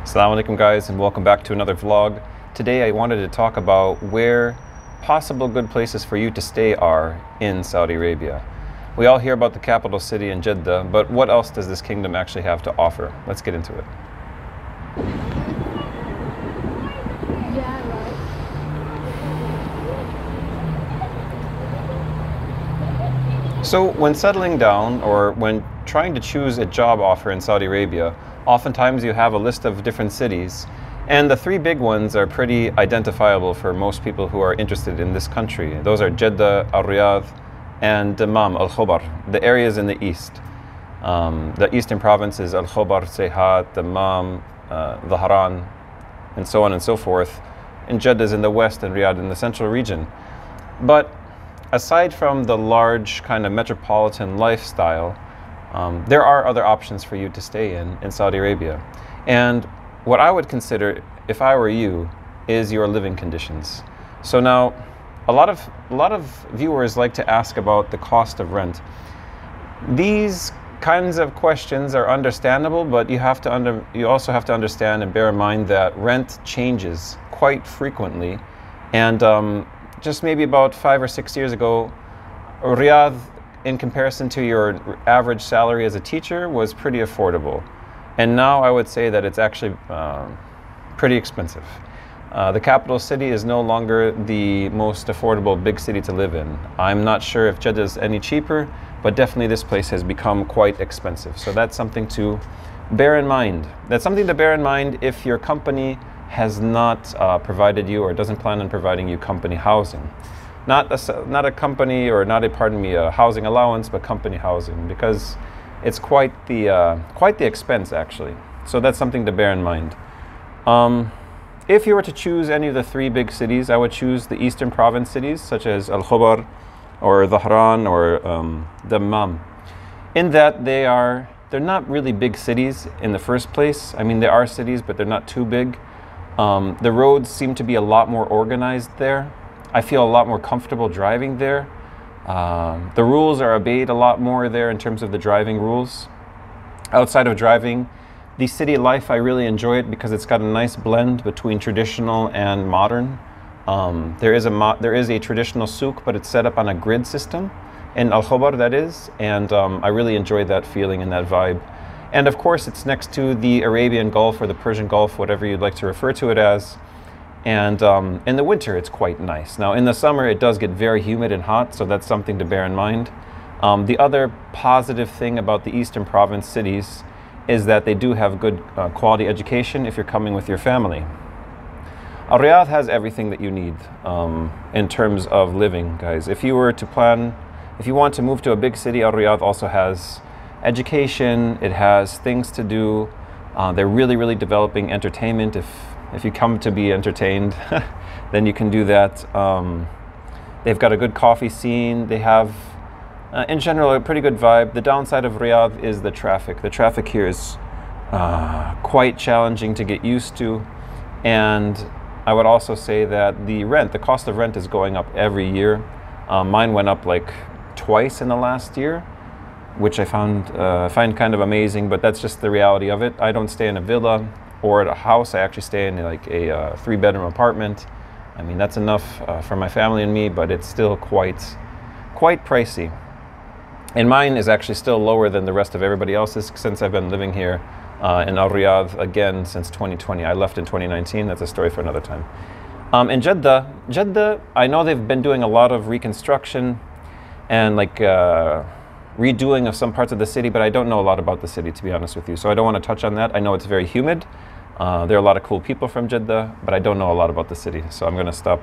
Assalamu alaikum guys, and welcome back to another vlog. Today I wanted to talk about where possible good places for you to stay are in Saudi Arabia. We all hear about the capital city in Jeddah, but what else does this kingdom actually have to offer? Let's get into it. So when settling down or when trying to choose a job offer in Saudi Arabia, oftentimes you have a list of different cities, and the three big ones are pretty identifiable for most people who are interested in this country. Those are Jeddah, Al-Riyadh, and Dammam, Al-Khobar, the areas in the east. The eastern provinces, Al-Khobar, Sayhat, Dammam, Dhahran, and so on and so forth. And Jeddah is in the west and Riyadh in the central region. But aside from the large kind of metropolitan lifestyle, there are other options for you to stay in Saudi Arabia. And what I would consider, if I were you, is your living conditions. So now, a lot of viewers like to ask about the cost of rent. These kinds of questions are understandable, but you also have to understand and bear in mind that rent changes quite frequently. And just maybe about 5 or 6 years ago, Riyadh, in comparison to your average salary as a teacher, was pretty affordable. And now I would say that it's actually pretty expensive. The capital city is no longer the most affordable big city to live in. I'm not sure if Jeddah is any cheaper, but definitely this place has become quite expensive. So that's something to bear in mind. That's something to bear in mind if your company has not provided you or doesn't plan on providing you company housing. Not a company or not a housing allowance, but company housing, because it's quite the expense actually. So that's something to bear in mind. If you were to choose any of the three big cities, I would choose the eastern province cities such as Al-Khobar or Dhahran or Dammam. In that they're not really big cities in the first place. I mean, they are cities, but they're not too big. The roads seem to be a lot more organized there. I feel a lot more comfortable driving there. The rules are obeyed a lot more there in terms of the driving rules. Outside of driving, the city life, I really enjoy it because it's got a nice blend between traditional and modern. There is a traditional souk, but it's set up on a grid system, in Al-Khobar that is, and I really enjoy that feeling and that vibe. And of course, it's next to the Arabian Gulf or the Persian Gulf, whatever you'd like to refer to it as. And in the winter, it's quite nice. Now, in the summer, it does get very humid and hot, so that's something to bear in mind. The other positive thing about the eastern province cities is that they do have good quality education if you're coming with your family. Al-Riyadh has everything that you need in terms of living, guys. If you want to move to a big city, Al-Riyadh also has education, it has things to do. They're really developing entertainment. If you come to be entertained, then you can do that. They've got a good coffee scene. They have, in general, a pretty good vibe. The downside of Riyadh is the traffic. The traffic here is quite challenging to get used to. And I would also say that the cost of rent is going up every year. Mine went up like twice in the last year, which I find kind of amazing, but that's just the reality of it. I don't stay in a villa or at a house. I actually stay in like a 3-bedroom apartment. I mean, that's enough for my family and me, but it's still quite pricey. And mine is actually still lower than the rest of everybody else's since I've been living here in Al-Riyadh again since 2020. I left in 2019. That's a story for another time. In Jeddah, I know they've been doing a lot of reconstruction and like redoing of some parts of the city, but I don't know a lot about the city, to be honest with you. So I don't want to touch on that. I know it's very humid. There are a lot of cool people from Jeddah, but I don't know a lot about the city. So I'm going to stop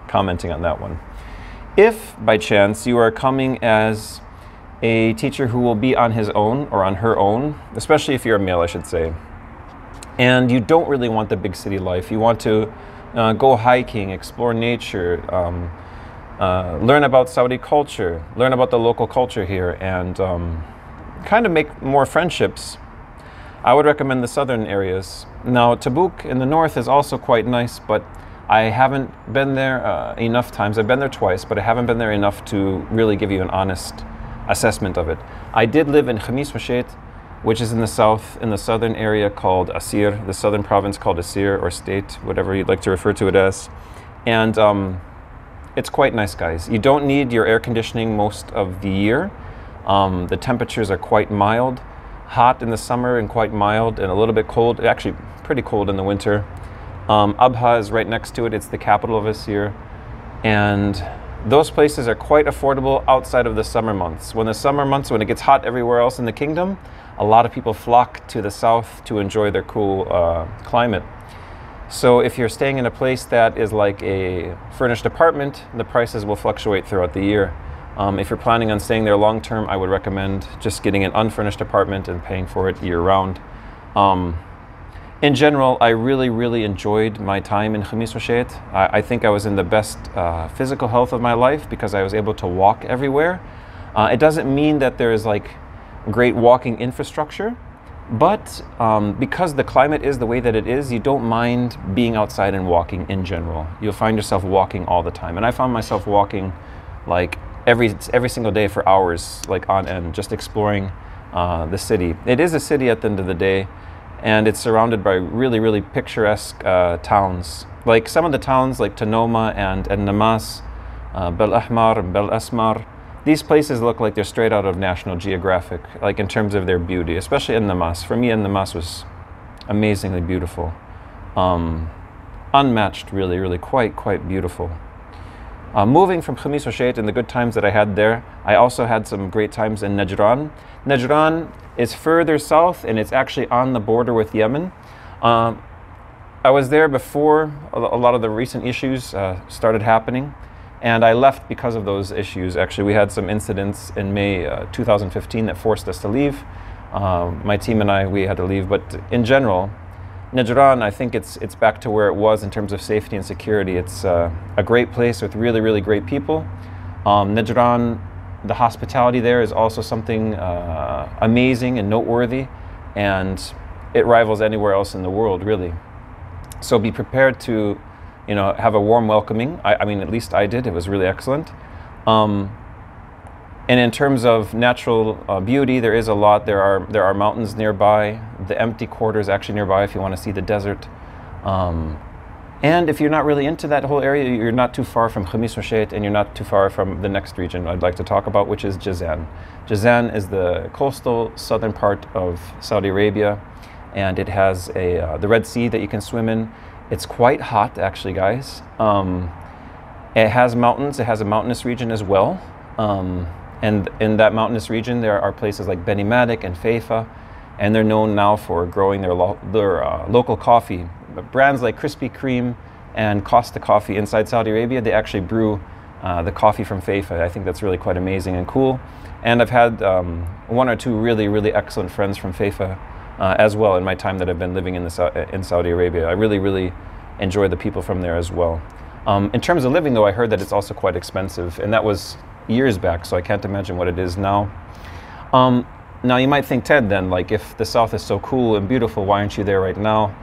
commenting on that one. If by chance you are coming as a teacher who will be on his own or on her own, especially if you're a male, I should say, and you don't really want the big city life, you want to go hiking, explore nature, learn about Saudi culture, learn about the local culture here, and kind of make more friendships, I would recommend the southern areas. Now, Tabuk in the north is also quite nice, but I haven't been there enough times. I've been there twice, but I haven't been there enough to really give you an honest assessment of it. I did live in Khamis Mashait which is in the south, in the southern area called Asir, the southern province called Asir, or state, whatever you'd like to refer to it as. And it's quite nice, guys. You don't need your air conditioning most of the year. The temperatures are quite mild, hot in the summer and quite mild, and a little bit cold, actually pretty cold in the winter. Abha is right next to it. It's the capital of Asir. And those places are quite affordable outside of the summer months. When it gets hot everywhere else in the kingdom, a lot of people flock to the south to enjoy their cool climate. So if you're staying in a place that is like a furnished apartment, the prices will fluctuate throughout the year. If you're planning on staying there long term, I would recommend just getting an unfurnished apartment and paying for it year round. In general, I really enjoyed my time in Khamis Washeit. I think I was in the best physical health of my life because I was able to walk everywhere. It doesn't mean that there is like great walking infrastructure, but because the climate is the way that it is, you don't mind being outside and walking in general. You'll find yourself walking all the time. And I found myself walking like every single day for hours, like on end, just exploring the city. It is a city at the end of the day, and it's surrounded by really picturesque towns. Like some of the towns like Tanoma and Namas, Bel Ahmar and Bel Asmar, these places look like they're straight out of National Geographic, like in terms of their beauty, especially Namas. For me, Namas was amazingly beautiful. Unmatched, really quite beautiful. Moving from Khamis Washeit and the good times that I had there, I also had some great times in Najran. Najran is further south and it's actually on the border with Yemen. I was there before a lot of the recent issues started happening, and I left because of those issues. Actually, we had some incidents in May 2015 that forced us to leave. My team and we had to leave, but in general, Najran, I think it's back to where it was in terms of safety and security. It's a great place with really great people. Najran, the hospitality there is also something amazing and noteworthy, and it rivals anywhere else in the world, really. So be prepared to, have a warm welcoming. I mean, at least I did. It was really excellent. And in terms of natural beauty, there is a lot. There are mountains nearby. The empty quarter is actually nearby if you want to see the desert. And if you're not really into that whole area, you're not too far from Khamis Washeit, and you're not too far from the next region I'd like to talk about, which is Jazan. Jazan is the coastal southern part of Saudi Arabia, and it has the Red Sea that you can swim in. It's quite hot, actually, guys. It has mountains. It has a mountainous region as well. And in that mountainous region, there are places like Beni Madik and Faifa, and they're known now for growing their local coffee. Brands like Krispy Kreme and Costa Coffee inside Saudi Arabia, they actually brew the coffee from Faifa. I think that's really quite amazing and cool. And I've had one or two really excellent friends from Faifa as well in my time that I've been living in Saudi Arabia. I really enjoy the people from there as well. In terms of living, though, I heard that it's also quite expensive, and that was years back, so I can't imagine what it is now. Now you might think, Ted, then, like, if the South is so cool and beautiful, why aren't you there right now?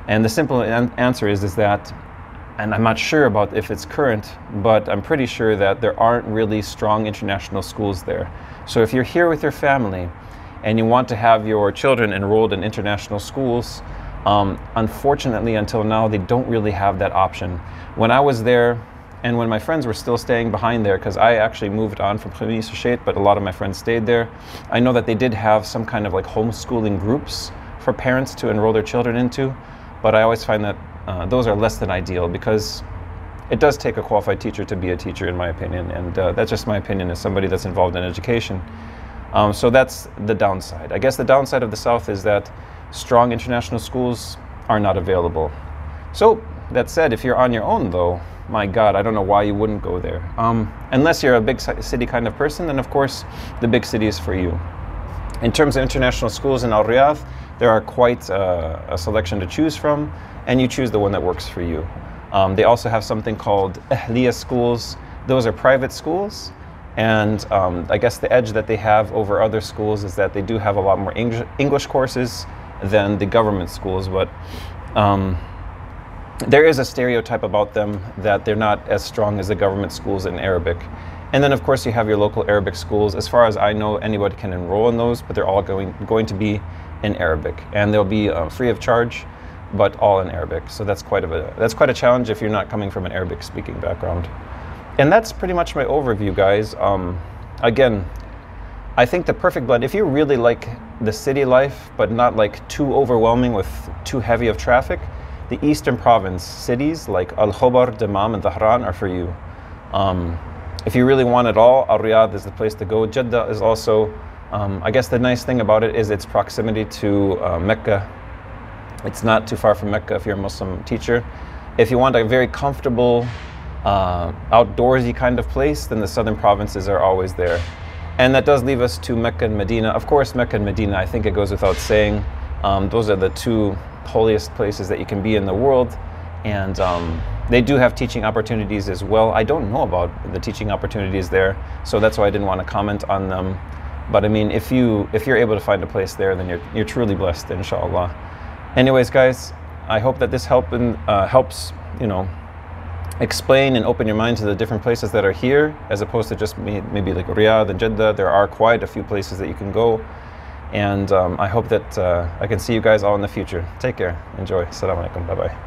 And the simple answer is that, and I'm not sure about if it's current, but I'm pretty sure that there aren't really strong international schools there. So if you're here with your family and you want to have your children enrolled in international schools, unfortunately, until now, they don't really have that option. When I was there, and when my friends were still staying behind there, because I actually moved on from Khamis Washeit, but a lot of my friends stayed there, I know that they did have some kind of like homeschooling groups for parents to enroll their children into, but I always find that those are less than ideal, because it does take a qualified teacher to be a teacher, in my opinion, and that's just my opinion as somebody that's involved in education. So that's the downside. I guess the downside of the South is that strong international schools are not available. So that said, if you're on your own, though, my God, I don't know why you wouldn't go there. Unless you're a big city kind of person, then of course the big city is for you. In terms of international schools in Al Riyadh, there are quite a selection to choose from, and you choose the one that works for you. They also have something called Ahliya schools. Those are private schools, and I guess the edge that they have over other schools is that they do have a lot more English courses than the government schools, but there is a stereotype about them that they're not as strong as the government schools in Arabic. And then of course you have your local Arabic schools. As far as I know, anybody can enroll in those, but they're all going to be in Arabic, and they'll be free of charge, but all in Arabic. So that's quite a challenge if you're not coming from an Arabic speaking background. And that's pretty much my overview, guys. Again, I think the perfect blend, if you really like the city life, but not like too overwhelming with too heavy of traffic, the Eastern Province cities like Al-Khobar, Dammam, and Dhahran are for you. If you really want it all, Al-Riyadh is the place to go. Jeddah is also, I guess the nice thing about it is its proximity to Mecca. It's not too far from Mecca if you're a Muslim teacher. If you want a very comfortable, outdoorsy kind of place, then the southern provinces are always there. And that does leave us to Mecca and Medina. Of course, Mecca and Medina, I think it goes without saying. Those are the two holiest places that you can be in the world. And they do have teaching opportunities as well. I don't know about the teaching opportunities there, so that's why I didn't want to comment on them. But I mean, if you're able to find a place there, then you're truly blessed, inshallah. Anyways, guys, I hope that this helps, you know, explain and open your mind to the different places that are here, as opposed to just maybe like Riyadh and Jeddah. There are quite a few places that you can go. And I hope that I can see you guys all in the future. Take care. Enjoy. Assalamu alaikum. Bye-bye.